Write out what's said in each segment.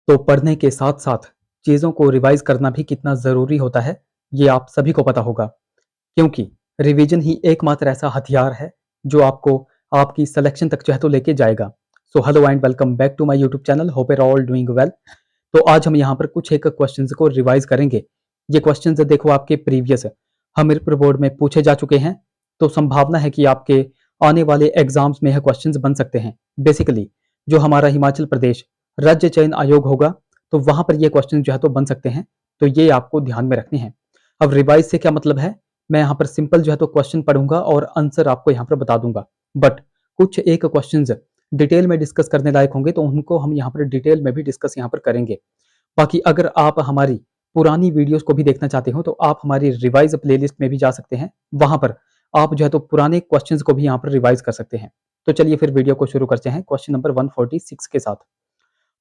तो पढ़ने के साथ-साथ चीज़ों को रिवाइज़ करना भी कितना ज़रूरी होता है, ये आप सभी को पता होगा। क्योंकि रिवीजन ही एकमात्र ऐसा हथियार है, जो आपको आपकी सिलेक्शन तक जो है तो लेके जाएगा। So hello and welcome back to my YouTube channel, hope you are all doing well. तो आज हम यहाँ पर कुछ एक क्वेश्चंस को रिवाइज़ करेंगे। ये क्वेश्चंस देखो आपके प्रीवियस हमीरपुर बोर्ड में पूछे जा चुके हैं, तो संभावना है कि आपके आने वाले एग्ज़ाम्स में यह क्वेश्चंस बन सकते हैं। बेसिकली जो हमारा हिमाचल प्रदेश राज्य चयन आयोग होगा, तो वहाँ पर ये क्वेश्चन जो है तो बन सकते हैं, तो ये आपको ध्यान में रखने हैं। अब रिवाइज़ से क्या मतलब है, मैं यहाँ पर सिंपल जो है तो क्वेश्चन पढ़ूँगा और आंसर आपको यहाँ पर बता दूँगा। बट कुछ एक क्वेश्चंस डिटेल में डिस्कस करने लायक होंगे, तो उनको हम यहाँ पर डिटेल में भी डिस्कस यहाँ पर करेंगे। बाकी अगर आप हमारी पुरानी वीडियोस को भी देखना चाहते हो, तो आप हमारी रिवाइज़ प्लेलिस्ट में भी जा सकते हैं। वहाँ पर आप जो है तो पुराने क्वेश्चंस को भी यहाँ पर रिवाइज़ कर सकते हैं। तो चलिए फिर वीडियो को शुरू करते हैं क्वेश्चन नंबर 146 के साथ।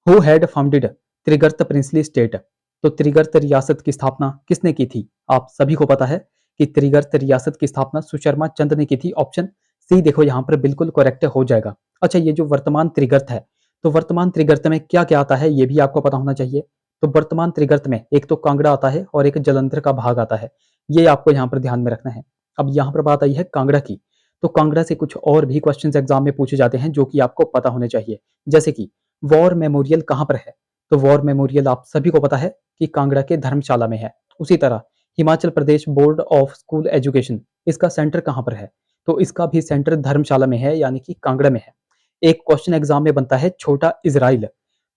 Who had founded Trigarta princely state? तो त्रिगर्त रियासत की स्थापना किसने की थी? आप सभी को पता है कि त्रिगर्त रियासत की स्थापना सुशर्मा चंद ने की थी। ऑप्शन सी देखो यहाँ पर बिल्कुल करेक्ट हो जाएगा। अच्छा, ये जो वर्तमान त्रिगर्त है, तो वर्तमान त्रिगर्त में क्या क्या आता है ये भी आपको पता होना चाहिए। तो वर्तमान त्रिगर्त में एक तो कांगड़ा आता है और एक जालंधर का भाग आता है। ये आपको यहाँ पर ध्यान में रखना है। अब यहाँ पर बात आई है कांगड़ा की, तो कांगड़ा से कुछ और भी क्वेश्चन एग्जाम में पूछे जाते हैं जो कि आपको पता होने चाहिए। जैसे कि वॉर मेमोरियल कहाँ पर है? तो वॉर मेमोरियल आप सभी को पता है कि कांगड़ा के धर्मशाला में है। उसी तरह Himachal Pradesh board of school education, इसका सेंटर कहाँ पर है? तो इसका भी सेंटर धर्मशाला में है, यानी कि कांगड़ा में है। एक क्वेश्चन एग्जाम में बनता है छोटा इजराइल,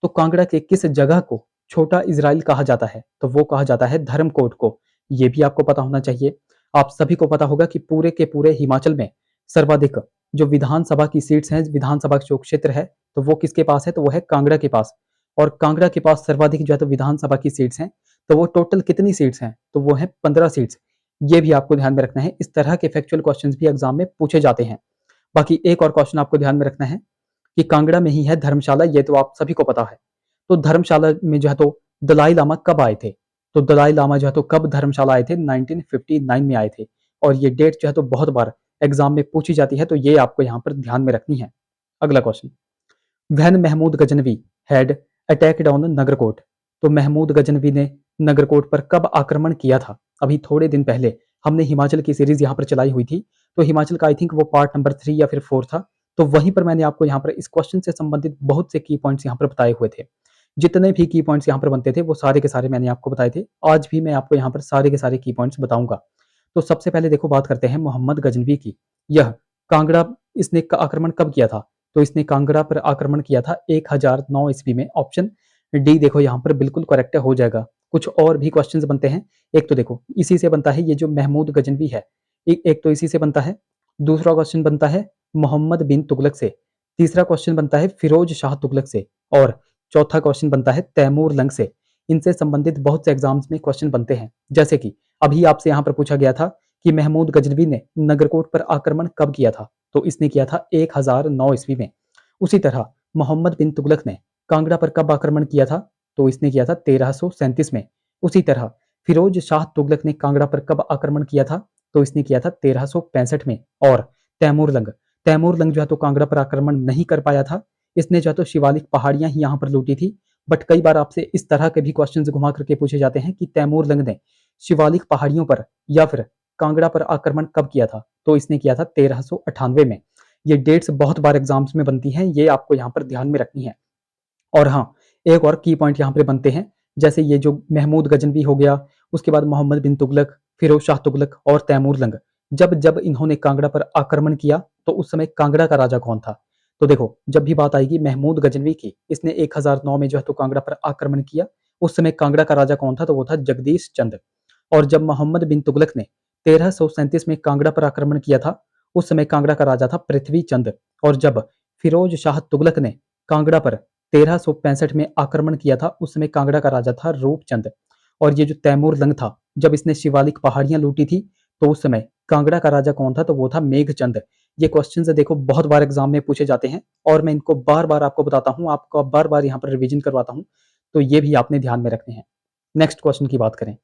तो कांगड़ा के किस जगह को छोटा इजराइल कहा जाता है? तो वो कहा जाता है धर्मकोट को। ये भी आपको पता होना चाहिए। आप सभी को पता होगा कि पूरे के पूरे हिमाचल में सर्वाधिक जो विधानसभा की सीट्स हैं, विधानसभा जो क्षेत्र है, तो वो किसके पास है? तो वो है कांगड़ा के पास। और कांगड़ा के पास सर्वाधिक जो है तो विधानसभा की सीट्स हैं, तो वो टोटल कितनी सीट्स हैं? तो वो हैं 15 सीट्स। ये भी आपको ध्यान में रखना है। इस तरह के फैक्चुअल क्वेश्चंस भी एग्जाम में पूछे जाते हैं। बाकी एक और क्वेश्चन आपको ध्यान में रखना है कि कांगड़ा में ही है धर्मशाला, ये तो आप सभी को पता है। तो धर्मशाला में जो है तो दलाई लामा कब आए थे? तो दलाई लामा जो है तो कब धर्मशाला आए थे? 1959 में आए थे। और ये डेट जो है तो बहुत बार एग्जाम में पूछी जाती है, तो ये आपको यहाँ पर ध्यान में रखनी है। अगला question, when Mahmud Ghaznavi had attacked on Nagarkot? तो महमूद गजनवी ने नगरकोट पर कब आक्रमण किया था? अभी थोड़े दिन पहले हमने हिमाचल की सीरीज यहाँ पर चलाई हुई थी, तो हिमाचल का आई थिंक वो पार्ट नंबर 3 या फिर 4 था। तो वहीं पर मैंने आपको यहाँ पर इस क्वेश्चन से संबंधित बहुत से की पॉइंट्स यहाँ पर बताए हुए थे। जितने भी की पॉइंट्स यहाँ पर बनते थे वो सारे के सारे मैंने आपको बताए थे। आज भी मैं आपको यहाँ पर सारे के सारे की पॉइंट्स बताऊंगा। तो सबसे पहले देखो बात करते हैं मोहम्मद गजनवी की। यह कांगड़ा, इसने आक्रमण कब किया था? तो इसने कांगड़ा पर आक्रमण किया था 1009 ईस्वी में। ऑप्शन डी देखो यहाँ पर बिल्कुल करेक्ट हो जाएगा। कुछ और भी क्वेश्चंस बनते हैं। एक तो देखो इसी से बनता है ये जो महमूद गजनवी है, एक तो इसी से बनता है। दूसरा क्वेश्चन बनता है मोहम्मद बिन तुगलक से। तीसरा क्वेश्चन बनता है फिरोज शाह तुगलक से। और चौथा क्वेश्चन बनता है तैमूर लंग से। इनसे संबंधित बहुत से एग्जाम्स में क्वेश्चन बनते हैं। जैसे कि अभी आपसे यहाँ पर पूछा गया था कि महमूद गजनवी ने नगरकोट पर आक्रमण कब किया था? तो इसने किया था 1009 ईस्वी में। उसी तरह मोहम्मद बिन तुगलक ने कांगड़ा पर कब आक्रमण किया था? तो इसने किया था 1337 में। उसी तरह फिरोज शाह तुगलक ने कांगड़ा पर कब आक्रमण किया था? तो इसने किया था 1365 में। और तैमूर लंग जो है तो कांगड़ा पर आक्रमण नहीं कर पाया था। इसने जो है तो शिवालिक पहाड़ियां ही यहाँ पर लूटी थी। बट कई बार आपसे इस तरह के भी क्वेश्चंस घुमा करके पूछे जाते हैं कि तैमूर लंग ने शिवालिक पहाड़ियों पर या फिर कांगड़ा पर आक्रमण कब किया था? तो इसने किया था 1398 में। ये डेट्स बहुत बार एग्जाम्स में बनती हैं, ये आपको यहाँ पर ध्यान में रखनी है। और हाँ, एक और की पॉइंट यहाँ पे बनते हैं। जैसे ये जो महमूद गजनवी हो गया, उसके बाद मोहम्मद बिन तुगलक, फिरोज शाह तुगलक और तैमूर लंग, जब जब इन्होंने कांगड़ा पर आक्रमण किया, तो उस समय कांगड़ा का राजा कौन था? तो देखो जब भी बात आएगी महमूद गजनवी की, इसने 1009 में जो है तो कांगड़ा पर आक्रमण किया। उस समय कांगड़ा का राजा कौन था? तो वो था जगदीश चंद। और जब मोहम्मद बिन तुगलक ने 1337 में कांगड़ा पर आक्रमण किया था, उस समय कांगड़ा का राजा था पृथ्वी चंद। और जब फिरोज शाह तुगलक ने कांगड़ा पर 1365 में आक्रमण किया था, उस समय कांगड़ा का राजा था रूपचंद। और ये जो तैमूर लंग था, जब इसने शिवालिक पहाड़ियां लूटी थी, तो उस समय कांगड़ा का राजा कौन था? तो वो था मेघचंद। ये क्वेश्चन देखो बहुत बार एग्जाम में पूछे जाते हैं, और मैं इनको बार बार आपको बताता हूँ, आपको बार बार यहाँ पर रिविजन करवाता हूँ। तो ये भी आपने ध्यान में रखने हैं। नेक्स्ट क्वेश्चन की बात करें,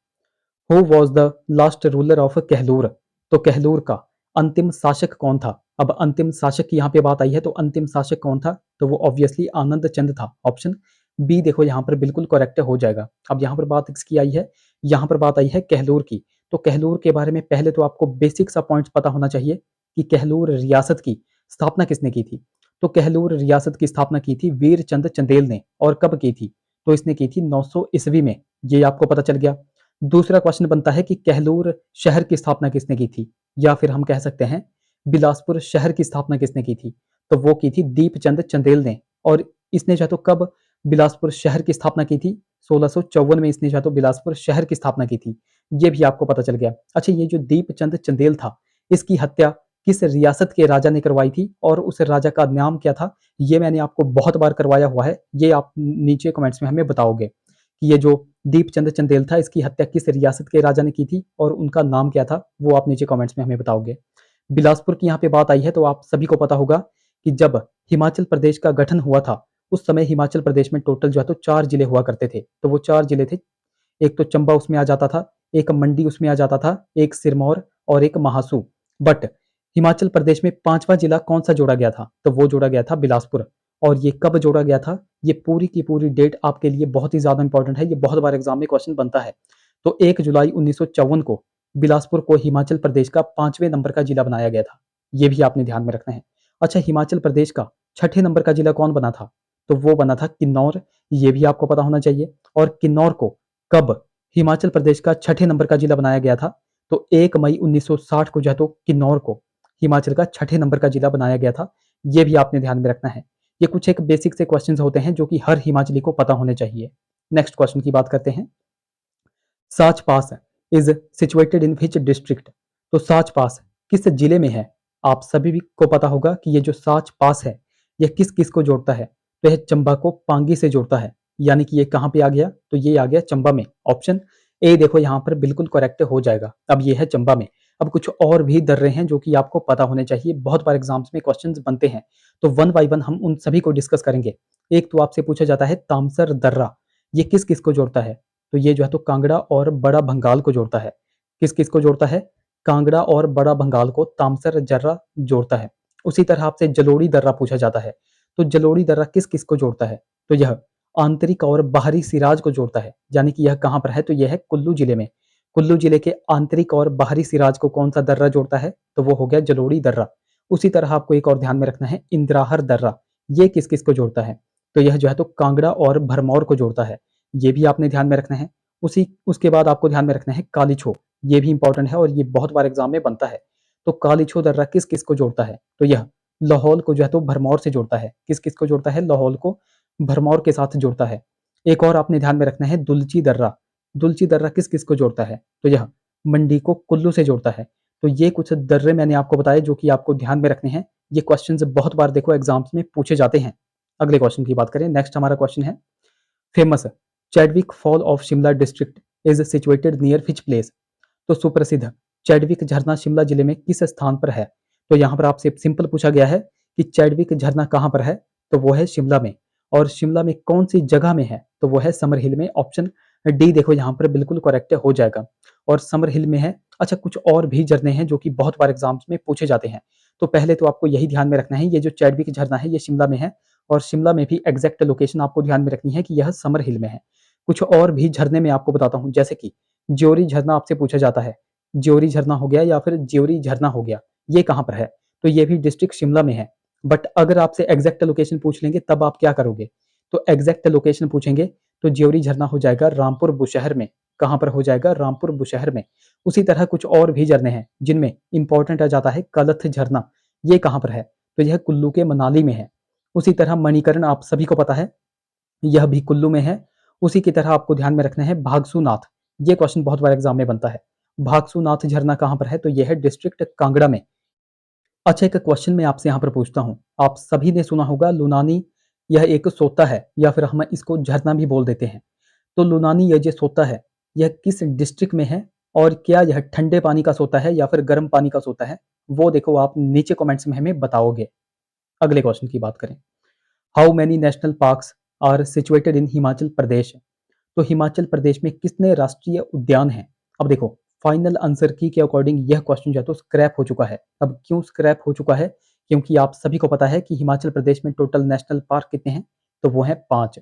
who was the last ruler of Kahlur? तो कहलूर का अंतिम शासक कौन था? अब अंतिम शासक की यहाँ पे बात आई है, तो अंतिम शासक कौन था? तो वो ऑब्वियसली आनंद चंद था। ऑप्शन बी देखो यहाँ पर बिल्कुल करेक्ट हो जाएगा। अब यहाँ पर बात किसकी आई है? यहाँ पर बात आई है कहलूर की। तो कहलूर के बारे में पहले तो आपको बेसिक सा पॉइंट्स पता होना चाहिए कि कहलूर रियासत की स्थापना किसने की थी। तो कहलूर रियासत की स्थापना की थी वीर चंद चंदेल ने। और कब की थी? तो इसने की थी 900 ईस्वी में। ये आपको पता चल गया। दूसरा क्वेश्चन बनता है कि कहलूर शहर की स्थापना किसने की थी, या फिर हम कह सकते हैं बिलासपुर शहर की स्थापना किसने की थी? तो वो की थी दीपचंद चंदेल ने। और इसने जो तो कब बिलासपुर शहर की स्थापना की थी? 1654 में इसने जो तो बिलासपुर शहर की स्थापना की थी। ये भी आपको पता चल गया। अच्छा, ये जो दीपचंद चंदेल था, इसकी हत्या किस रियासत के राजा ने करवाई थी और उस राजा का नाम क्या था? ये मैंने आपको बहुत बार करवाया हुआ है। ये आप नीचे कमेंट्स में हमें बताओगे कि ये जो दीपचंद चंदेल था, इसकी हत्या किस रियासत के राजा ने की थी और उनका नाम क्या था? वो आप नीचे कमेंट्स में हमें बताओगे। बिलासपुर की यहाँ पे बात आई है तो आप सभी को पता होगा कि जब हिमाचल प्रदेश का गठन हुआ था, उस समय हिमाचल प्रदेश में टोटल जो है तो 4 जिले हुआ करते थे। तो वो 4 जिले थे। एक तो चंबा उसमें आ जाता था, एक मंडी उसमें आ जाता था, एक सिरमौर और एक महासू। बट हिमाचल प्रदेश में 5वां जिला कौन सा जोड़ा गया था? तो वो जोड़ा गया था बिलासपुर। और ये कब जोड़ा गया था? ये पूरी की पूरी डेट आपके लिए बहुत ही ज्यादा इंपॉर्टेंट है। ये बहुत बार एग्जाम में क्वेश्चन बनता है। तो 1 जुलाई 1954 को बिलासपुर को हिमाचल प्रदेश का 5वें नंबर का जिला बनाया गया था। ये भी आपने ध्यान में रखना है। अच्छा, हिमाचल प्रदेश का 6ठे नंबर का जिला कौन बना था? तो वो बना था किन्नौर। ये भी आपको पता होना चाहिए। और किन्नौर को कब हिमाचल प्रदेश का 6ठे नंबर का जिला बनाया गया था? तो 1 मई 1960 को जो है तो किन्नौर को हिमाचल का 6ठे नंबर का जिला बनाया गया था। ये भी आपने ध्यान में रखना है। ये कुछ एक बेसिक से क्वेश्चंस होते हैं जो कि हर हिमाचली को पता होने चाहिए। नेक्स्ट क्वेश्चन की बात करते हैं। Sach pass is situated in which district? तो साच पास किस जिले में है? आप सभी भी को पता होगा कि ये जो साच पास है, यह किस किस को जोड़ता है? तो यह चंबा को पांगी से जोड़ता है। यानी कि ये कहाँ पे आ गया? तो ये आ गया चंबा में। ऑप्शन ए देखो यहाँ पर बिल्कुल करेक्ट हो जाएगा। अब ये है चंबा में। अब कुछ और भी दर्रे हैं जो कि आपको पता होने चाहिए। बहुत बार एग्जाम्स में क्वेश्चंस बनते हैं। तो वन बाय वन हम उन सभी को डिस्कस करेंगे। एक तो आपसे पूछा जाता है तामसर दर्रा, ये किस किस को जोड़ता है? तो ये जो है तो कांगड़ा और बड़ा भंगाल को जोड़ता है। किस किस को जोड़ता है? कांगड़ा और बड़ा भंगाल को तामसर दर्रा जोड़ता है। उसी तरह आपसे जलोड़ी दर्रा पूछा जाता है। तो जलोड़ी दर्रा किस किस को जोड़ता है? तो यह आंतरिक और बाहरी सिराज को जोड़ता है। यानी कि यह कहाँ पर है? तो यह है कुल्लू जिले में। कुल्लू जिले के आंतरिक और बाहरी सिराज को कौन सा दर्रा जोड़ता है? तो वो हो गया जलोड़ी दर्रा। उसी तरह आपको एक और ध्यान में रखना है, इंद्राहर दर्रा, ये किस किस को जोड़ता है? तो यह जो है तो कांगड़ा और भरमौर को जोड़ता है। ये भी आपने ध्यान में रखना है। उसी उसके बाद आपको ध्यान में रखना है कालीछो। ये भी इंपॉर्टेंट है और ये बहुत बार एग्जाम में बनता है। तो कालीछो दर्रा किस किस को जोड़ता है? तो यह लाहौल को जो है तो भरमौर से जोड़ता है। किस किस को जोड़ता है? लाहौल को भरमौर के साथ जोड़ता है। एक और आपने ध्यान में रखना है दुलची दर्रा। दुलची दर्रा किस किस को जोड़ता है? तो यह मंडी को कुल्लू से जोड़ता है। तो ये कुछ दर्रे मैंने आपको बताए जो कि आपको ध्यान में रखने हैं। ये क्वेश्चंस बहुत बार देखो एग्जाम्स में पूछे जाते हैं। अगले क्वेश्चन की बात करें। नेक्स्ट हमारा क्वेश्चन है, famous Chadwick fall of Shimla district is situated near which place? तो सुप्रसिद्ध चैडविक झरना शिमला जिले में किस स्थान पर है? तो यहाँ पर आपसे सिंपल पूछा गया है कि चैडविक झरना कहाँ पर है? तो वो है शिमला में। और शिमला में कौन सी जगह में है? तो वो है समर हिल में। ऑप्शन डी देखो यहाँ पर बिल्कुल करेक्ट हो जाएगा। और समर हिल में है। अच्छा, कुछ और भी झरने हैं जो कि बहुत बार एग्जाम्स में पूछे जाते हैं। तो पहले तो आपको यही ध्यान में रखना है, ये जो चैडविक झरना है ये शिमला में है। और शिमला में भी एग्जैक्ट लोकेशन आपको ध्यान में रखनी है कि यह समर हिल में है। कुछ और भी झरने मैं आपको बताता हूँ, जैसे कि ज्योरी झरना आपसे पूछा जाता है। ज्योरी झरना हो गया या फिर ज्योरी झरना हो गया, ये कहाँ पर है? तो ये भी डिस्ट्रिक्ट शिमला में है। बट अगर आपसे एग्जैक्ट लोकेशन पूछ लेंगे तब आप क्या करोगे? तो एग्जैक्ट लोकेशन पूछेंगे तो ज्योरी झरना हो जाएगा रामपुर बुशहर में। कहाँ पर हो जाएगा? रामपुर बुशहर में। उसी तरह कुछ और भी झरने हैं जिनमें इंपॉर्टेंट आ जाता है कलथ झरना। ये कहाँ पर है? तो यह कुल्लू के मनाली में है। उसी तरह मणिकर्ण आप सभी को पता है, यह भी कुल्लू में है। उसी की तरह आपको ध्यान में रखना है भागसूनाथ। ये क्वेश्चन बहुत बार एग्जाम में बनता है। भागसूनाथ झरना कहाँ पर है? तो यह है डिस्ट्रिक्ट कांगड़ा में। अच्छा, एक क्वेश्चन मैं आपसे यहाँ पर पूछता हूँ। आप सभी ने सुना होगा लुनानी, यह एक सोता है या फिर हम इसको झरना भी बोल देते हैं। तो लुनानी ये जो सोता है, यह किस डिस्ट्रिक्ट में है? और क्या यह ठंडे पानी का सोता है या फिर गर्म पानी का सोता है? वो देखो आप नीचे कमेंट्स में हमें बताओगे। अगले क्वेश्चन की बात करें। How many national parks are situated in Himachal Pradesh? तो हिमाचल प्रदेश में कितने राष्ट्रीय उद्यान हैं? अब देखो, फाइनल आंसर की के अकॉर्डिंग यह क्वेश्चन जो है तो स्क्रैप हो चुका है। अब क्यों स्क्रैप हो चुका है? क्योंकि आप सभी को पता है कि हिमाचल प्रदेश में टोटल नेशनल पार्क कितने हैं? तो वो हैं 5।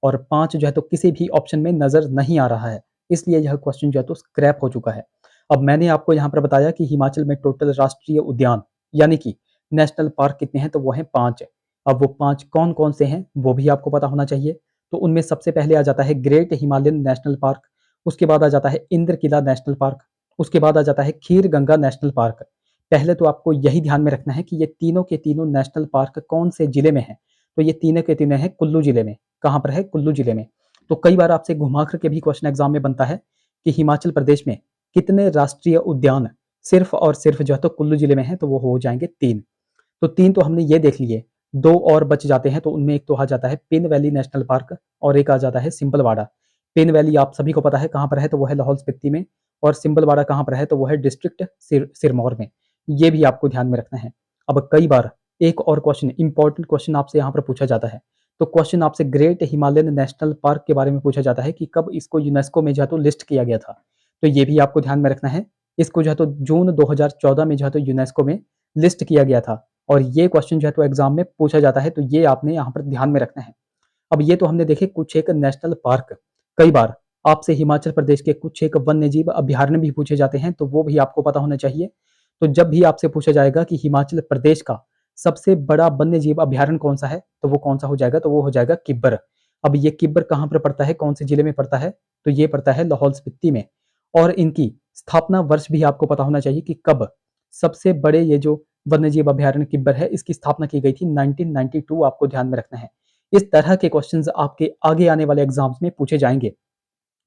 और 5 जो है तो किसी भी ऑप्शन में नज़र नहीं आ रहा है, इसलिए यह क्वेश्चन जो है तो स्क्रैप हो चुका है। अब मैंने आपको यहाँ पर बताया कि हिमाचल में टोटल राष्ट्रीय उद्यान यानी कि नेशनल पार्क कितने हैं, तो वो हैं 5। अब वो 5 कौन-कौन से हैं, वो भी आपको पता होना चाहिए। तो उनमें सबसे पहले आ जाता है ग्रेट हिमालयन नेशनल पार्क, उसके बाद आ जाता है इंद्र किला नेशनल पार्क, उसके बाद आ जाता है खीर गंगा नेशनल पार्क। पहले तो आपको यही ध्यान में रखना है कि ये तीनों के तीनों नेशनल पार्क कौन से जिले में हैं, तो ये तीनों के तीनों हैं कुल्लू जिले में। कहाँ पर है? कुल्लू जिले में। तो कई बार आपसे घुमा कर के भी क्वेश्चन एग्जाम में बनता है कि हिमाचल प्रदेश में कितने राष्ट्रीय उद्यान सिर्फ और सिर्फ जो है तो कुल्लू जिले में है, तो वो हो जाएंगे 3। तो 3 तो हमने ये देख लिए, 2 और बच जाते हैं, तो उनमें एक तो आ जाता है पिन वैली नेशनल पार्क और एक आ जाता है सिंपलवाड़ा। पिन वैली आप सभी को पता है कहाँ पर है, तो वो है लाहौल स्पीति में, और सिंपलवाड़ा कहाँ पर है, तो वो है डिस्ट्रिक्ट सिरमौर में। ये भी आपको ध्यान में रखना है। अब कई बार एक और क्वेश्चन, इंपॉर्टेंट क्वेश्चन आपसे यहाँ पर पूछा जाता है। तो क्वेश्चन आपसे ग्रेट हिमालयन नेशनल पार्क के बारे में पूछा जाता है कि कब इसको यूनेस्को में जो है तो लिस्ट किया गया था। तो ये भी आपको ध्यान में रखना है। इसको जो है तो जून 2014 में जो है तो यूनेस्को में लिस्ट किया गया था, और ये क्वेश्चन जो है तो एग्जाम में पूछा जाता है, तो ये आपने यहाँ पर ध्यान में रखना है। अब ये तो हमने देखे कुछ एक नेशनल पार्क। कई बार आपसे हिमाचल प्रदेश के कुछ एक वन्य जीव अभ्यारण्य भी पूछे जाते हैं, तो वो भी आपको पता होना चाहिए। तो जब भी आपसे पूछा जाएगा कि हिमाचल प्रदेश का सबसे बड़ा वन्य जीव अभ्यारण्य कौन सा है, तो वो कौन सा हो जाएगा, तो वो हो जाएगा किब्बर। अब ये किब्बर कहाँ पर पड़ता है, कौन से जिले में पड़ता है, तो ये पड़ता है लाहौल स्पीति में। और इनकी स्थापना वर्ष भी आपको पता होना चाहिए कि कब सबसे बड़े ये जो वन्यजीव अभ्यारण्य किब्बर है, इसकी स्थापना की गई थी 1992, आपको ध्यान में रखना है। इस तरह के क्वेश्चंस आपके आगे आने वाले एग्जाम्स में पूछे जाएंगे।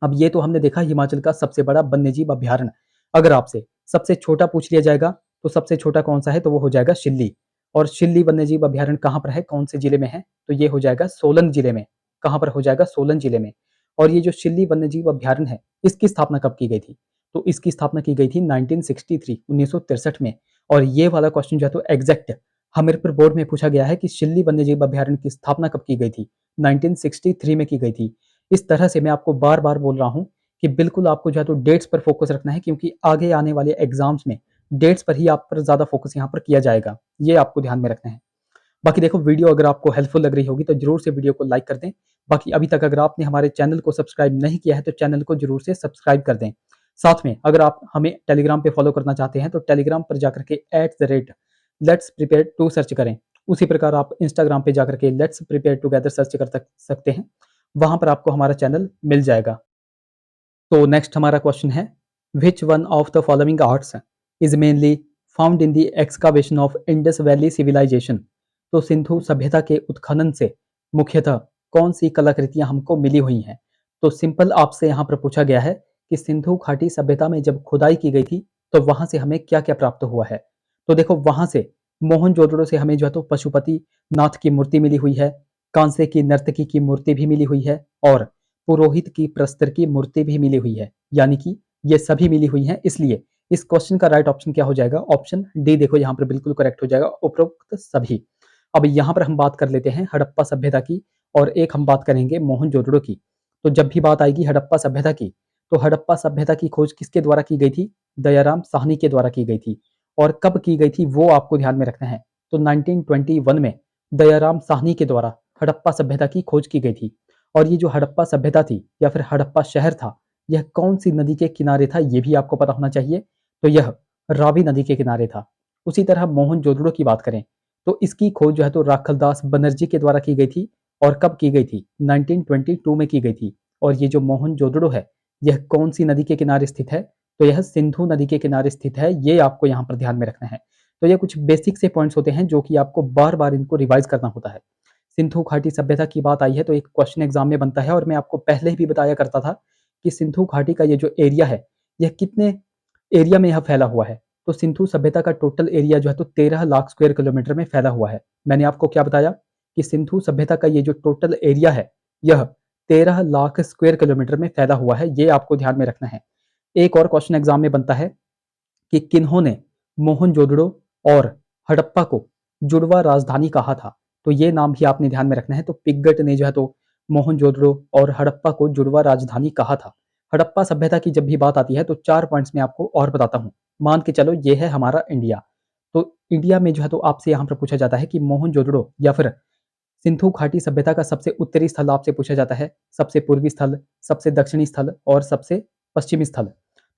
अब ये तो हमने देखा हिमाचल का सबसे बड़ा वन्यजीव अभ्यारण्य। अगर आपसे सबसे छोटा पूछ लिया जाएगा, तो सबसे छोटा कौन सा है, तो वो हो जाएगा शिल्ली। और शिल्ली वन्यजीव अभ्यारण्य कहाँ पर है, कौन से जिले में है, तो ये हो जाएगा सोलन जिले में। कहाँ पर हो जाएगा, सोलन जिले में। और ये जो शिल्ली वन्यजीव अभ्यारण्य है, इसकी स्थापना कब की गई थी, तो इसकी स्थापना की गई थी 1963 1963 में। और ये वाला क्वेश्चन जो है तो एग्जैक्ट हमीरपुर बोर्ड में पूछा गया है कि शिल्ली वन्यजीव अभ्यारण्य की स्थापना कब की गई थी, 1963 में की गई थी। इस तरह से मैं आपको बार बार बोल रहा हूँ कि बिल्कुल आपको जो है तो डेट्स पर फोकस रखना है, क्योंकि आगे आने वाले एग्जाम्स में डेट्स पर ही आप पर ज़्यादा फोकस यहाँ पर किया जाएगा। ये आपको ध्यान में रखना है। बाकी देखो, वीडियो अगर आपको हेल्पफुल लग रही होगी तो जरूर से वीडियो को लाइक कर दें। बाकी अभी तक अगर आपने हमारे चैनल को सब्सक्राइब नहीं किया है, तो चैनल को जरूर से सब्सक्राइब कर दें। साथ में अगर आप हमें टेलीग्राम पे फॉलो करना चाहते हैं, तो टेलीग्राम पर जाकर के @लेट्स प्रिपेयर टू सर्च करें। उसी प्रकार आप इंस्टाग्राम पे जाकर के लेट्स प्रिपेयर टुगेदर सर्च कर सकते हैं। वहां पर आपको हमारा चैनल मिल जाएगा। तो नेक्स्ट हमारा क्वेश्चन है, which one of the following arts is mainly found in the excavation of Indus valley civilisation. तो सिंधु सभ्यता के उत्खनन से मुख्यतः कौन सी कलाकृतियां हमको मिली हुई हैं। तो सिंपल आपसे यहाँ पर पूछा गया है कि सिंधु घाटी सभ्यता में जब खुदाई की गई थी, तो वहां से हमें क्या क्या प्राप्त हुआ है। तो देखो, वहां से मोहनजोदड़ो से हमें जो है तो पशुपति नाथ की मूर्ति मिली हुई है, कांसे की नर्तकी की मूर्ति भी मिली हुई है, और पुरोहित की प्रस्तर की मूर्ति भी मिली हुई है। यानी कि ये सभी मिली हुई हैं, इसलिए इस क्वेश्चन का राइट ऑप्शन क्या हो जाएगा, ऑप्शन डी। देखो यहाँ पर बिल्कुल करेक्ट हो जाएगा, उपरोक्त सभी। अब यहाँ पर हम बात कर लेते हैं हड़प्पा सभ्यता की, और एक हम बात करेंगे मोहनजोदड़ो की। तो जब भी बात आएगी हड़प्पा सभ्यता की, तो हड़प्पा सभ्यता की खोज किसके द्वारा की गई थी, दयाराम साहनी के द्वारा की गई थी। और कब की गई थी वो आपको ध्यान में रखना है। तो 1921 में दयाराम साहनी के द्वारा हड़प्पा सभ्यता की खोज की गई थी। और ये जो हड़प्पा सभ्यता थी या फिर हड़प्पा शहर था, यह कौन सी नदी के किनारे था, ये भी आपको पता होना चाहिए। तो यह रावी नदी के किनारे था। उसी तरह मोहनजोदड़ो की बात करें, तो इसकी खोज जो है तो राखलदास बनर्जी के द्वारा की गई थी। और कब की गई थी, 1922 में की गई थी। और ये जो मोहनजोदड़ो है, यह कौन सी नदी के किनारे स्थित है, तो यह सिंधु नदी के किनारे स्थित है। ये आपको यहाँ पर ध्यान में रखना है। तो ये कुछ बेसिक से पॉइंट्स होते हैं जो कि आपको बार बार इनको रिवाइज करना होता है। सिंधु घाटी सभ्यता की बात आई है, तो एक क्वेश्चन एग्जाम में बनता है, और मैं आपको पहले ही भी बताया करता था कि सिंधु घाटी का ये जो एरिया है, यह कितने एरिया में यह फैला हुआ है। तो सिंधु सभ्यता का टोटल एरिया जो है तो 13 लाख स्क्वायर किलोमीटर में फैला हुआ है। मैंने आपको क्या बताया कि सिंधु सभ्यता का ये जो टोटल एरिया है, यह 13 लाख स्क्वायर किलोमीटर में फैला हुआ है। ये आपको ध्यान में रखना है। एक और क्वेश्चन एग्जाम में बनता है कि किन्होंने मोहनजोदड़ो और हड़प्पा को जुड़वा राजधानी कहा था। तो ये नाम भी आपने ध्यान में रखना है। तो पिग्गट ने जो है तो मोहनजोदड़ो और हड़प्पा को जुड़वा राजधानी कहा था। हड़प्पा सभ्यता की जब भी बात आती है, तो 4 पॉइंट्स में आपको और बताता हूँ। मान के चलो ये है हमारा इंडिया। तो इंडिया में जो है तो आपसे यहाँ पर पूछा जाता है कि मोहनजोदड़ो या फिर सिंधु घाटी सभ्यता का सबसे उत्तरी स्थल आपसे पूछा जाता है, सबसे पूर्वी स्थल, सबसे दक्षिणी स्थल और सबसे पश्चिमी स्थल।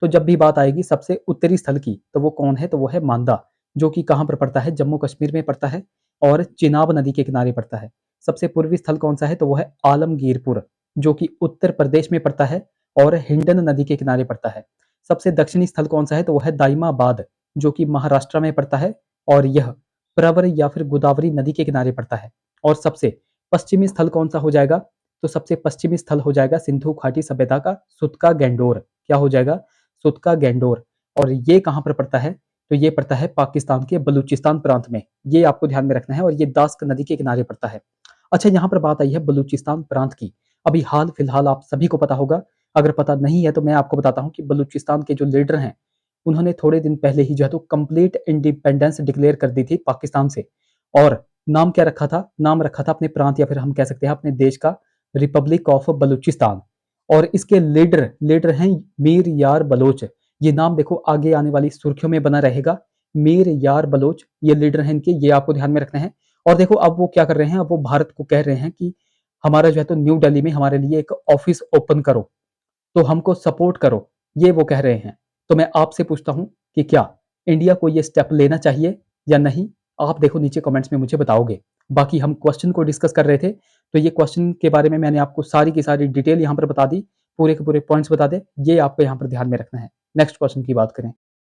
तो जब भी बात आएगी सबसे उत्तरी स्थल की, तो वो कौन है? तो वो है मांदा, जो कि कहाँ पर पड़ता है? जम्मू कश्मीर में पड़ता है और चिनाब नदी के किनारे पड़ता है। सबसे पूर्वी स्थल कौन सा है? तो वो है आलमगीरपुर, जो कि उत्तर प्रदेश में पड़ता है और हिंडन नदी के किनारे पड़ता है। सबसे दक्षिणी स्थल कौन सा है? तो वो है दाइमाबाद, जो कि महाराष्ट्र में पड़ता है और यह प्रवर या फिर गोदावरी नदी के किनारे पड़ता है। और सबसे पश्चिमी स्थल कौन सा हो जाएगा? तो सबसे पश्चिमी स्थल हो जाएगा सिंधु घाटी सभ्यता का सुतका गैंडोर। क्या हो जाएगा? सुतका गैंडोर। और ये कहाँ पर पड़ता है? तो ये पड़ता है पाकिस्तान के बलूचिस्तान प्रांत में। ये आपको ध्यान में रखना है और ये दास्क नदी के किनारे पड़ता है। अच्छा, यहाँ पर बात आई है बलूचिस्तान प्रांत की। अभी हाल फिलहाल आप सभी को पता होगा, अगर पता नहीं है तो मैं आपको बताता हूँ कि बलूचिस्तान के जो लीडर हैं, उन्होंने थोड़े दिन पहले ही जो है तो कंप्लीट इंडिपेंडेंस डिक्लेयर कर दी थी पाकिस्तान से। और नाम क्या रखा था? नाम रखा था अपने प्रांत या फिर हम कह सकते हैं अपने देश का, रिपब्लिक ऑफ बलूचिस्तान। और इसके लीडर लीडर हैं मीर यार बलोच। ये नाम देखो आगे आने वाली सुर्खियों में बना रहेगा। मीर यार बलोच ये लीडर हैं इनके, ये आपको ध्यान में रखना है। और देखो अब वो क्या कर रहे हैं, अब वो भारत को कह रहे हैं कि हमारा जो है तो न्यू दिल्ली में हमारे लिए एक ऑफिस ओपन करो, तो हमको सपोर्ट करो, ये वो कह रहे हैं। तो मैं आपसे पूछता हूं कि क्या इंडिया को ये स्टेप लेना चाहिए या नहीं? आप देखो नीचे कमेंट्स में मुझे बताओगे। बाकी हम क्वेश्चन को डिस्कस कर रहे थे, तो ये क्वेश्चन के बारे में मैंने आपको सारी की सारी डिटेल यहाँ पर बता दी, पूरे के पूरे पॉइंट्स बता दे, ये आपको यहाँ पर ध्यान में रखना है। नेक्स्ट क्वेश्चन की बात करें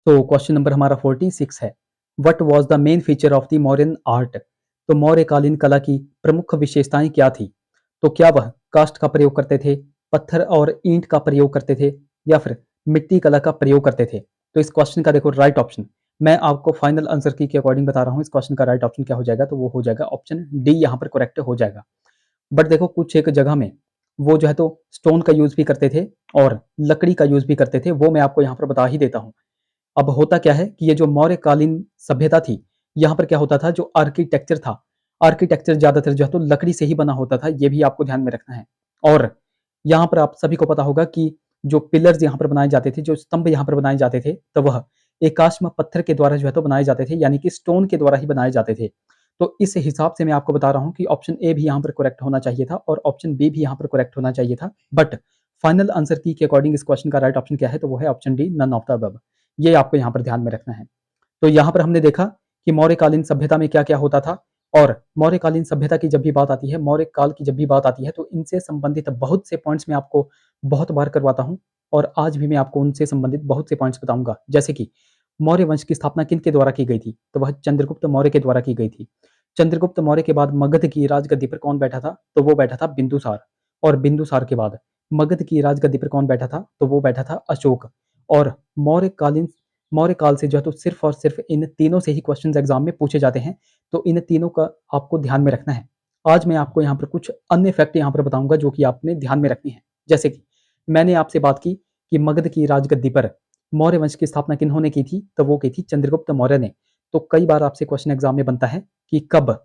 तो क्वेश्चन नंबर हमारा 46 है। What was the main feature of the Mauryan art? तो मौर्यकालीन कला की प्रमुख विशेषताएं क्या थी? तो क्या वह काष्ठ का प्रयोग करते थे, पत्थर और ईंट का प्रयोग करते थे, या फिर मिट्टी कला का प्रयोग करते थे? तो इस क्वेश्चन का देखो राइट ऑप्शन, मैं आपको फाइनल आंसर की के अकॉर्डिंग बता रहा हूँ, इस क्वेश्चन का राइट ऑप्शन क्या हो जाएगा? तो वो हो जाएगा ऑप्शन डी, यहाँ पर करेक्ट हो जाएगा। बट देखो कुछ एक जगह में वो जो है तो स्टोन का यूज भी करते थे और लकड़ी का यूज भी करते थे, वो मैं आपको यहाँ पर बता ही देता हूँ। अब होता क्या है कि ये जो मौर्यकालीन सभ्यता थी, यहाँ पर क्या होता था, जो आर्किटेक्चर था, आर्किटेक्चर ज्यादातर जो है तो लकड़ी से ही बना होता था, ये भी आपको ध्यान में रखना है। और यहाँ पर आप सभी को पता होगा कि जो पिलर्स यहाँ पर बनाए जाते थे, जो स्तंभ यहाँ पर बनाए जाते थे, तो वह एकाश्म पत्थर के द्वारा जो है तो बनाए जाते थे, यानी कि स्टोन के द्वारा ही बनाए जाते थे। तो इस हिसाब से मैं आपको बता रहा हूँ कि ऑप्शन ए भी यहाँ पर करेक्ट होना चाहिए था और ऑप्शन बी भी यहाँ पर करेक्ट होना चाहिए था। बट फाइनल आंसर की के अकॉर्डिंग इस क्वेश्चन का राइट ऑप्शन क्या है? तो वो है option D, none of the above. ये आपको यहाँ पर ध्यान में रखना है। तो यहाँ पर हमने देखा कि मौर्यकालीन सभ्यता में क्या क्या होता था। और मौर्यकालीन सभ्यता की जब भी बात आती है, मौर्य काल की जब भी बात आती है, तो इनसे संबंधित बहुत से पॉइंट्स मैं आपको बहुत बार करवाता हूँ और आज भी मैं आपको उनसे संबंधित बहुत से पॉइंट्स बताऊंगा। जैसे कि मौर्य वंश की स्थापना किन के द्वारा की गई थी? तो वह चंद्रगुप्त मौर्य के द्वारा की गई थी। चंद्रगुप्त मौर्य के बाद मगध की राजगद्दी पर कौन बैठा था? तो वो बैठा था बिंदुसार। और बिंदुसार के बाद मगध की राजगद्दी पर कौन बैठा था? तो वो बैठा था अशोक। और मौर्यकालीन मौर्य काल से जो है तो सिर्फ और सिर्फ इन तीनों से ही क्वेश्चंस एग्जाम में पूछे जाते हैं, तो इन तीनों का आपको ध्यान में रखना है। आज मैं आपको यहाँ पर कुछ अन्य फैक्ट यहाँ पर बताऊंगा जो कि आपने ध्यान में रखनी है। जैसे कि मैंने आपसे बात की कि मगध की राजगद्दी पर मौर्य वंश की स्थापना किन्होंने की थी? तो वो की थी चंद्रगुप्त मौर्य ने। तो कई बार आपसे क्वेश्चन एग्जाम में बनता है कि कब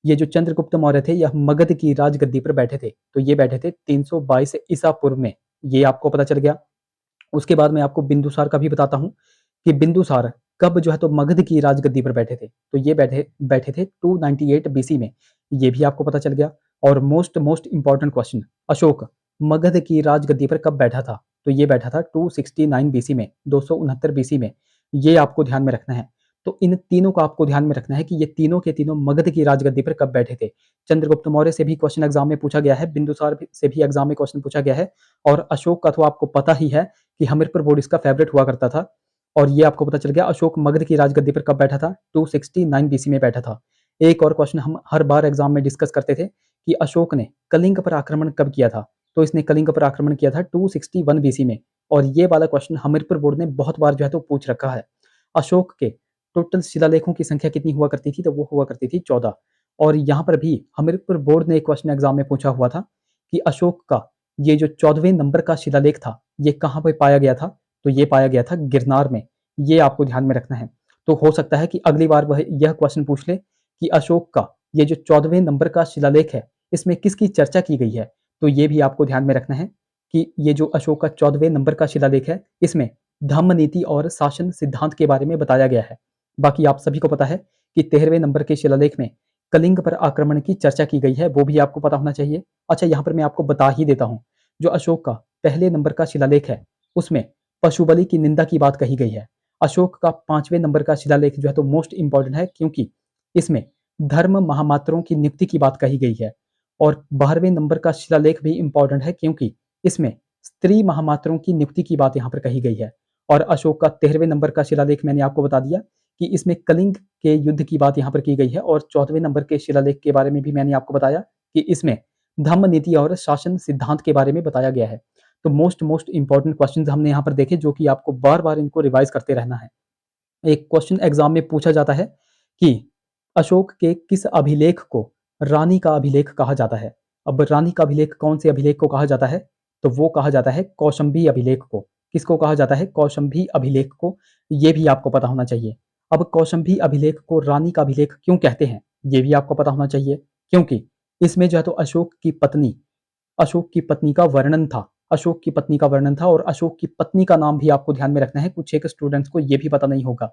ये जो चंद्रगुप्त मौर्य थे यह मगध की राजगद्दी पर बैठे थे? तो ये बैठे थे 322 ईसा पूर्व में, ये आपको पता चल गया। उसके बाद मैं आपको बिंदुसार का भी बताता हूँ कि बिंदुसार कब जो है तो मगध की राजगद्दी पर बैठे थे? तो ये बैठे बैठे थे 298 बीसी में, ये भी आपको पता चल गया। और most most important question, Ashok Magadh की राजगद्दी पर कब बैठा था? तो ये बैठा था 269 बीसी में, 269 बीसी में, ये आपको ध्यान में रखना है। तो इन तीनों को आपको ध्यान में रखना है कि ये तीनों के तीनों मगध की राजगद्दी पर कब बैठे थे। चंद्रगुप्त मौर्य से भी क्वेश्चन एग्जाम में पूछा गया है, बिंदुसार से भी एग्जाम में क्वेश्चन पूछा गया है, और अशोक का तो आपको पता ही है कि हमीरपुर बोर्ड इसका फेवरेट हुआ करता था। और ये आपको पता चल गया अशोक मगध की राजगद्दी पर कब बैठा था? 269 बीसी में बैठा था। एक और क्वेश्चन हम हर बार एग्जाम में डिस्कस करते थे कि अशोक ने कलिंग पर आक्रमण कब किया था? तो इसने कलिंग पर आक्रमण किया था 261 बीसी में। और ये वाला क्वेश्चन हमीरपुर बोर्ड ने बहुत बार जो है तो पूछ रखा है। अशोक के टोटल शिलालेखों की संख्या कितनी हुआ करती थी? तो वो हुआ करती थी 14। और यहाँ पर भी हमीरपुर बोर्ड ने एक क्वेश्चन एग्जाम में पूछा हुआ था कि अशोक का ये जो 14वें नंबर का शिलालेख था, ये कहाँ पे पाया गया था? तो ये पाया गया था गिरनार में। ये आपको ध्यान में रखना है। तो हो सकता है कि अगली बार वह यह क्वेश्चन पूछ ले कि अशोक का ये जो 14वें नंबर का शिलालेख है, इसमें किसकी चर्चा की गई है? तो ये भी आपको ध्यान में रखना है कि ये जो अशोक का 14वें नंबर का शिलालेख है, इसमें धम्म नीति और शासन सिद्धांत के बारे में बताया गया है। बाकी आप सभी को पता है कि 13वें नंबर के शिलालेख में कलिंग पर आक्रमण की चर्चा की गई है, वो भी आपको पता होना चाहिए। अच्छा, यहाँ पर मैं आपको बता ही देता हूँ, जो अशोक का पहले नंबर का शिलालेख है, उसमें पशुबलि की निंदा की बात कही गई है। अशोक का 5वें नंबर का शिलालेख जो है तो मोस्ट इंपॉर्टेंट है, क्योंकि इसमें धर्म महामात्रों की नियुक्ति की बात कही गई है। और 12वें नंबर का शिलालेख भी इंपॉर्टेंट है, क्योंकि इसमें स्त्री महामात्रों की नियुक्ति की बात यहाँ पर कही गई है। और अशोक का 13वें नंबर का शिलालेख मैंने आपको बता दिया कि इसमें कलिंग के युद्ध की बात यहाँ पर की गई है। और 14वें नंबर के शिलालेख के बारे में भी मैंने आपको बताया कि इसमें धम्म नीति और शासन सिद्धांत के बारे में बताया गया है। तो मोस्ट इंपॉर्टेंट क्वेश्चंस हमने यहाँ पर देखे, जो कि आपको बार बार इनको रिवाइज करते रहना है। एक क्वेश्चन एग्जाम में पूछा जाता है कि अशोक के किस अभिलेख को रानी का अभिलेख कहा जाता है। अब रानी का अभिलेख कौन से अभिलेख को कहा जाता है, तो वो कहा जाता है कौशंबी अभिलेख को। किसको कहा जाता है? कौशंबी अभिलेख को। ये भी आपको पता होना चाहिए। अब कौशंबी अभिलेख को रानी का अभिलेख क्यों कहते हैं, ये भी आपको पता होना चाहिए, क्योंकि इसमें जो है तो अशोक की पत्नी का वर्णन था। अशोक की पत्नी का वर्णन था, और अशोक की पत्नी का नाम भी आपको ध्यान में रखना है, कुछ एक स्टूडेंट्स को ये भी पता नहीं होगा।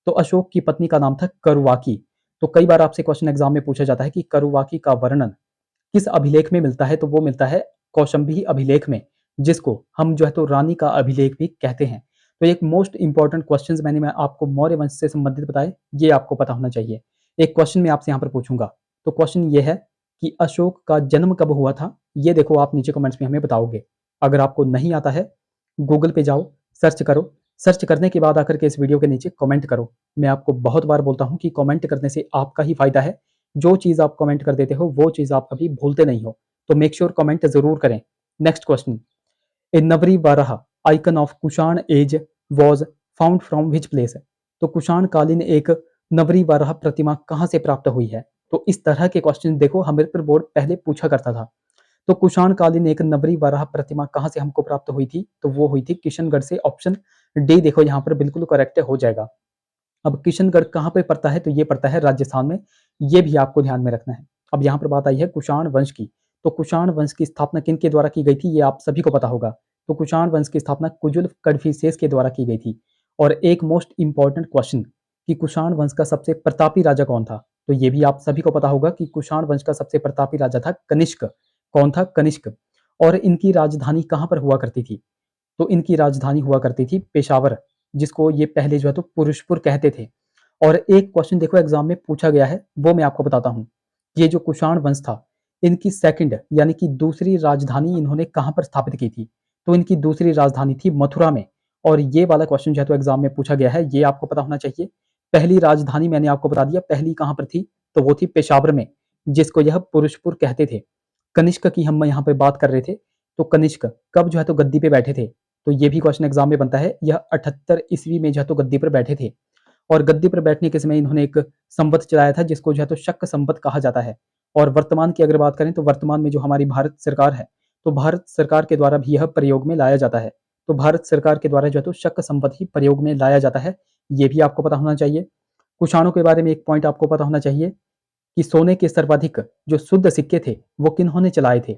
तो अशोक की पत्नी का नाम था करुवाकी। तो कई बार आपसे क्वेश्चन एग्जाम में पूछा जाता है कि करुवाकी का वर्णन किस अभिलेख में मिलता है, तो वो मिलता है कौशंबी अभिलेख में, जिसको हम जो है तो रानी का अभिलेख भी कहते हैं। तो एक मोस्ट इंपॉर्टेंट क्वेश्चंस मैं आपको मौर्य वंश से संबंधित बताए, ये आपको पता होना चाहिए। एक क्वेश्चन मैं आपसे यहाँ पर पूछूंगा, तो क्वेश्चन ये है कि अशोक का जन्म कब हुआ था। ये देखो, आप नीचे कमेंट्स में हमें बताओगे। अगर आपको नहीं आता है, गूगल पे जाओ, सर्च करो, सर्च करने के बाद आकर के इस वीडियो के नीचे कमेंट करो। मैं आपको बहुत बार बोलता हूँ कि कमेंट करने से आपका ही फायदा है। जो चीज़ आप कमेंट कर देते हो, वो चीज़ आप कभी भूलते नहीं हो। तो मेक श्योर कमेंट जरूर करें। नेक्स्ट क्वेश्चन, ए नवरी Varaha icon of Kushan age was found from which place. तो कुषाण कालीन एक नवरी वाराह प्रतिमा कहाँ से प्राप्त हुई है। तो इस तरह के क्वेश्चन देखो हमारे पर बोर्ड पहले पूछा करता था। तो कुषाण कालीन एक नवरी वाराह प्रतिमा कहाँ से हमको प्राप्त हुई थी, तो वो हुई थी किशनगढ़ से। ऑप्शन डी देखो यहाँ पर बिल्कुल करेक्ट हो जाएगा। अब किशनगढ़ कहाँ पे पड़ता है, तो ये पड़ता है राजस्थान में। ये भी आपको ध्यान में रखना है। अब यहाँ पर बात आई है कुषाण वंश की। तो कुषाण वंश की स्थापना किन के द्वारा की गई थी, ये आप सभी को पता होगा। तो कुषाण वंश की स्थापना कुजुल कड़फिसेस के द्वारा की गई थी। और एक मोस्ट इंपॉर्टेंट क्वेश्चन कि कुषाण वंश का सबसे प्रतापी राजा कौन था, तो ये भी आप सभी को पता होगा कि कुषाण वंश का सबसे प्रतापी राजा था कनिष्क। कौन था? कनिष्क। और इनकी राजधानी कहाँ पर हुआ करती थी, तो इनकी राजधानी हुआ करती थी पेशावर, जिसको ये पहले जो है तो पुरुषपुर कहते थे। और एक क्वेश्चन देखो एग्जाम में पूछा गया है, वो मैं आपको बताता हूँ। ये जो कुषाण वंश था, इनकी सेकंड यानी कि दूसरी राजधानी इन्होंने कहाँ पर स्थापित की थी, तो इनकी दूसरी राजधानी थी मथुरा में। और ये वाला क्वेश्चन जो है तो एग्जाम में पूछा गया है, ये आपको पता होना चाहिए। पहली राजधानी मैंने आपको बता दिया, पहली कहाँ पर थी, तो वो थी पेशावर में, जिसको यह पुरुषपुर कहते थे। कनिष्क की हम यहाँ पे बात कर रहे थे, तो कनिष्क कब जो है तो गद्दी पे बैठे थे, तो ये भी क्वेश्चन एग्जाम में बनता है। यह 78 ईस्वी में जो है तो गद्दी पर बैठे थे। और गद्दी पर बैठने के समय इन्होंने एक संवत चलाया था, जिसको जो है तो शक संवत कहा जाता है। और वर्तमान की अगर बात करें, तो वर्तमान में जो हमारी भारत सरकार है, तो भारत सरकार के द्वारा भी यह प्रयोग में लाया जाता है। तो भारत सरकार के द्वारा जो है तो शक संवत ही प्रयोग में लाया जाता है। ये भी आपको पता होना चाहिए। कुषाणों के बारे में एक पॉइंट आपको पता होना चाहिए कि सोने के सर्वाधिक जो शुद्ध सिक्के थे, वो किन्होंने चलाए थे।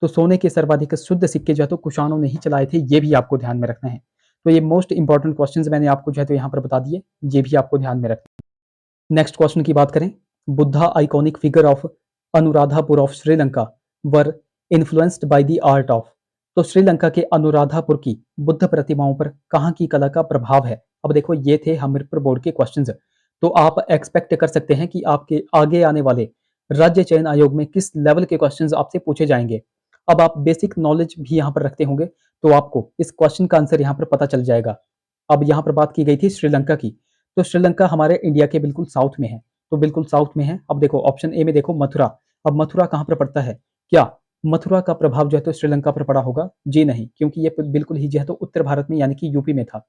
तो सोने के सर्वाधिक शुद्ध सिक्के जो है तो कुषाणों ने ही चलाए थे। ये भी आपको ध्यान में रखना है। तो ये मोस्ट इंपॉर्टेंट क्वेश्चंस मैंने आपको जो है तो यहाँ पर बता दिए, ये भी आपको ध्यान में रखना है। नेक्स्ट क्वेश्चन की बात करें, Buddha iconic figure of Anuradhapura of Sri Lanka were influenced by the art of. तो श्रीलंका के अनुराधापुर की बुद्ध प्रतिमाओं पर कहाँ की कला का प्रभाव है। अब देखो, ये थे हमीरपुर बोर्ड के क्वेश्चंस। तो आप एक्सपेक्ट कर सकते हैं कि आपके आगे आने वाले राज्य चयन आयोग में किस लेवल के क्वेश्चंस आपसे पूछे जाएंगे। अब आप बेसिक नॉलेज भी यहाँ पर रखते होंगे, तो आपको इस क्वेश्चन का आंसर यहाँ पर पता चल जाएगा। अब यहाँ पर बात की गई थी श्रीलंका की, तो श्रीलंका हमारे इंडिया के बिल्कुल साउथ में है। तो बिल्कुल साउथ में है। अब देखो ऑप्शन ए में देखो मथुरा। अब मथुरा कहाँ पर पड़ता है? क्या मथुरा का प्रभाव जो है तो श्रीलंका पर पड़ा होगा? जी नहीं, क्योंकि ये बिल्कुल ही जो है तो उत्तर भारत में यानी कि यूपी में था।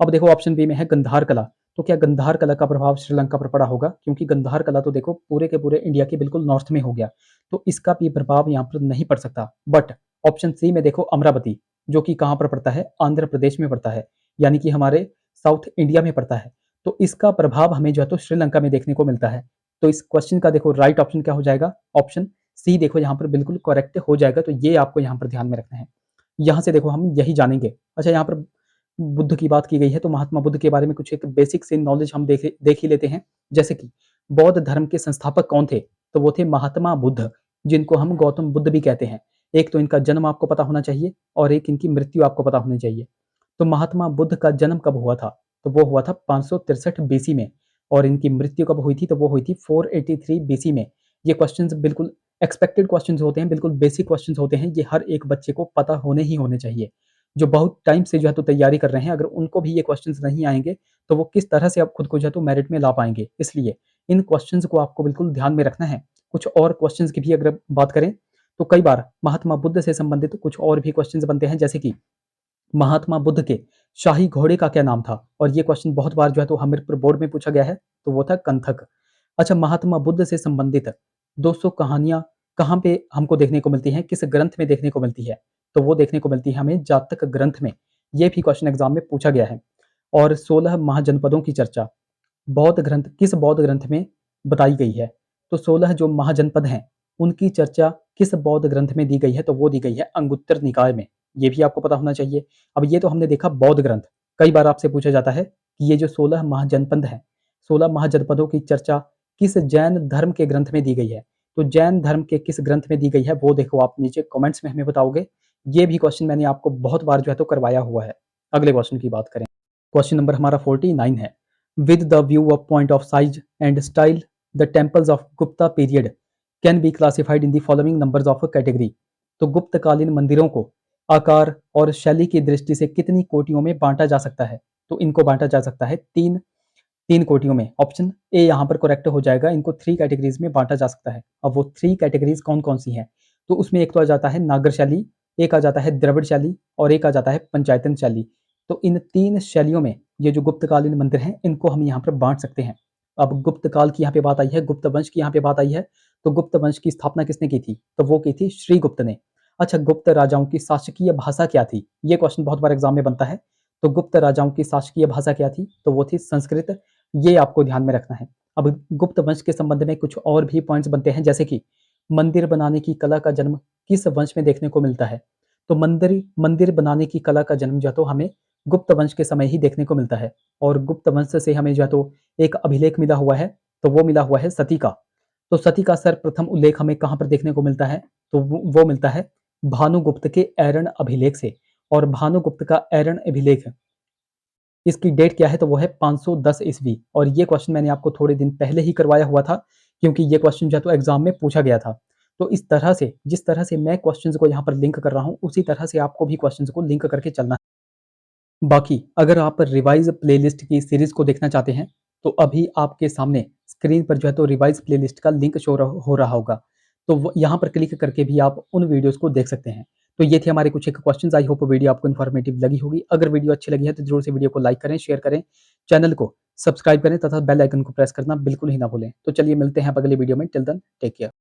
अब देखो ऑप्शन बी में है गंधार कला। तो क्या गंधार कला का प्रभाव श्रीलंका पर पड़ा होगा? क्योंकि गंधार कला तो देखो पूरे के पूरे इंडिया के बिल्कुल नॉर्थ में हो गया, तो इसका भी प्रभाव यहाँ पर नहीं पड़ सकता। बट ऑप्शन सी में देखो अमरावती, जो कि कहाँ पर पड़ता है? आंध्र प्रदेश में पड़ता है, यानी कि हमारे साउथ इंडिया में पड़ता है। तो इसका प्रभाव हमें जो है तो श्रीलंका में देखने को मिलता है। तो इस क्वेश्चन का देखो राइट ऑप्शन क्या हो जाएगा? ऑप्शन सी देखो यहाँ पर बिल्कुल करेक्ट हो जाएगा। तो ये आपको यहाँ पर ध्यान में रखना है। यहाँ से देखो हम यही जानेंगे। अच्छा, यहाँ पर बुद्ध की बात की गई है, तो महात्मा बुद्ध के बारे में कुछ एक बेसिक से नॉलेज हम देख ही लेते हैं। जैसे कि बौद्ध धर्म के संस्थापक कौन थे? तो वो थे महात्मा बुद्ध, जिनको हम गौतम बुद्ध भी कहते हैं। एक तो इनका जन्म आपको पता होना चाहिए और एक इनकी मृत्यु आपको पता होनी चाहिए। तो महात्मा बुद्ध का जन्म कब हुआ था? तो वो हुआ था 563 बीसी में और इनकी मृत्यु कब हुई थी? तो वो हुई थी 483 बीसी में। ये क्वेश्चंस बिल्कुल एक्सपेक्टेड क्वेश्चंस होते हैं, बिल्कुल बेसिक क्वेश्चंस होते हैं, ये हर एक बच्चे को पता होने ही होने चाहिए। जो बहुत टाइम से जो है तो तैयारी कर रहे हैं, अगर उनको भी ये क्वेश्चंस नहीं आएँगे, तो वो किस तरह से आप खुद को जो है तो मेरिट में ला पाएँगे। इसलिए इन क्वेश्चंस को आपको बिल्कुल ध्यान में रखना है। कुछ और क्वेश्चंस की भी अगर बात करें, तो कई बार महात्मा बुद्ध से संबंधित कुछ और भी क्वेश्चंस बनते हैं, जैसे कि महात्मा बुद्ध के शाही घोड़े का क्या नाम था? और ये क्वेश्चन बहुत बार जो है तो हमीरपुर बोर्ड में पूछा गया है, तो वो था कंथक। अच्छा, महात्मा बुद्ध से संबंधित 200 कहानियाँ कहाँ पे हमको देखने को मिलती हैं, किस ग्रंथ में देखने को मिलती है? तो वो देखने को मिलती है हमें जातक ग्रंथ में। ये भी क्वेश्चन एग्जाम में पूछा गया है। और 16 महाजनपदों की चर्चा बौद्ध ग्रंथ किस बौद्ध ग्रंथ में बताई गई है? तो 16 जो महाजनपद हैं, उनकी चर्चा किस बौद्ध ग्रंथ में दी गई है? तो वो दी गई है अंगुत्तर निकाय में। ये भी आपको पता होना चाहिए। अब ये तो हमने देखा बौद्ध ग्रंथ। कई बार आपसे पूछा जाता है कि ये जो 16 महाजनपद हैं, 16 महाजनपदों की चर्चा किस जैन धर्म के ग्रंथ में दी गई है? तो जैन धर्म के किस ग्रंथ में दी गई है, वो देखो आप नीचे कमेंट्स में हमें बताओगे। ये भी क्वेश्चन मैंने आपको बहुत बार जो है तो करवाया हुआ है। अगले क्वेश्चन की बात करें। क्वेश्चन नंबर हमारा 49 है। With the view of point of size and style the temples of Gupta period can be classified in the following numbers of category. तो गुप्तकालीन मंदिरों को आकार और शैली की दृष्टि से कितनी कोटियों में बांटा जा सकता है? तो इनको बांटा जा सकता है तीन तीन कोटियों में। ऑप्शन ए यहाँ पर करेक्ट हो जाएगा, इनको 3 कैटेगरीज में बांटा जा सकता है। अब वो 3 कैटेगरीज कौन कौन सी हैं? तो उसमें एक तो आ जाता है नागर शैली, एक आ जाता है द्रविड़ शैली और एक आ जाता है पंचायतन शैली। तो इन 3 शैलियों में ये जो गुप्तकालीन मंदिर हैं, इनको हम यहाँ पर बांट सकते हैं। अब गुप्त काल की यहाँ पे बात आई है, गुप्त वंश की यहाँ पे बात आई है। तो गुप्त वंश की स्थापना किसने की थी? तो वो की थी श्रीगुप्त ने। अच्छा, गुप्त राजाओं की शासकीय भाषा क्या थी? ये क्वेश्चन बहुत बार एग्जाम में बनता है। तो गुप्त राजाओं की शासकीय भाषा क्या थी? तो वो थी संस्कृत। ये आपको ध्यान में रखना है। अब गुप्त वंश के संबंध में कुछ और भी पॉइंट्स बनते हैं, जैसे कि मंदिर बनाने की कला का जन्म किस वंश में देखने को मिलता है? तो मंदिर मंदिर बनाने की कला का जन्म जो है तो हमें गुप्त वंश के समय ही देखने को मिलता है। और गुप्त वंश से हमें जो है तो एक अभिलेख मिला हुआ है, तो वो मिला हुआ है सती का। तो सती का सर्वप्रथम उल्लेख हमें कहाँ पर देखने को मिलता है? तो वो मिलता है भानुगुप्त के ऐरण अभिलेख से। और भानुगुप्त का ऐरण अभिलेख, इसकी डेट क्या है? तो वो है 510 ईस्वी। और ये क्वेश्चन मैंने आपको थोड़े दिन पहले ही करवाया हुआ था, क्योंकि ये क्वेश्चन जो है तो एग्जाम में पूछा गया था। तो इस तरह से जिस तरह से मैं क्वेश्चंस को यहाँ पर लिंक कर रहा हूँ, उसी तरह से आपको भी क्वेश्चंस को लिंक करके चलना है। बाकी अगर आप रिवाइज प्लेलिस्ट की सीरीज को देखना चाहते हैं, तो अभी आपके सामने स्क्रीन पर जो है तो रिवाइज प्लेलिस्ट का लिंक शो हो रहा होगा। तो यहाँ पर क्लिक करके भी आप उन वीडियोस को देख सकते हैं। तो ये थे हमारे कुछ एक क्वेश्चंस। आई होप वीडियो आपको इन्फॉर्मेटिव लगी होगी। अगर वीडियो अच्छी लगी है तो जरूर से वीडियो को लाइक करें, शेयर करें, चैनल को सब्सक्राइब करें तथा बेल आइकन को प्रेस करना बिल्कुल ही ना भूलें। तो चलिए मिलते हैं अब अगले वीडियो में। Till then take care.